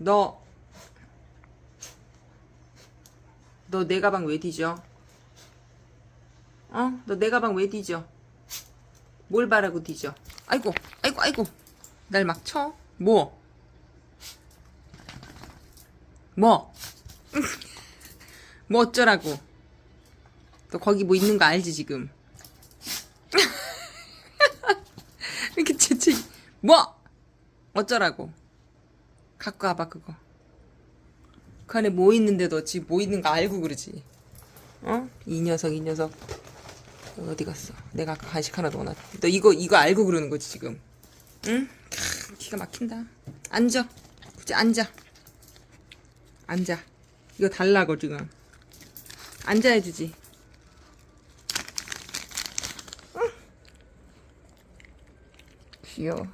너 내 가방 왜 뒤져? 어? 너 내 가방 왜 뒤져? 뭘 바라고 뒤져? 아이고, 아이고, 아이고. 날 막 쳐? 뭐? 뭐? 뭐 어쩌라고? 너 거기 뭐 있는 거 알지, 지금? 이렇게 채채, 뭐? 어쩌라고? 갖고 와봐, 그거. 그 안에 뭐 있는데 너 지금 뭐 있는 거 알고 그러지? 어? 이 녀석. 어디 갔어? 내가 아까 간식 하나 넣어놨. 너 이거 알고 그러는 거지, 지금? 응? 기가 막힌다. 앉아. 굳이 앉아. 이거 달라고, 지금. 앉아야지. 응? 귀여워.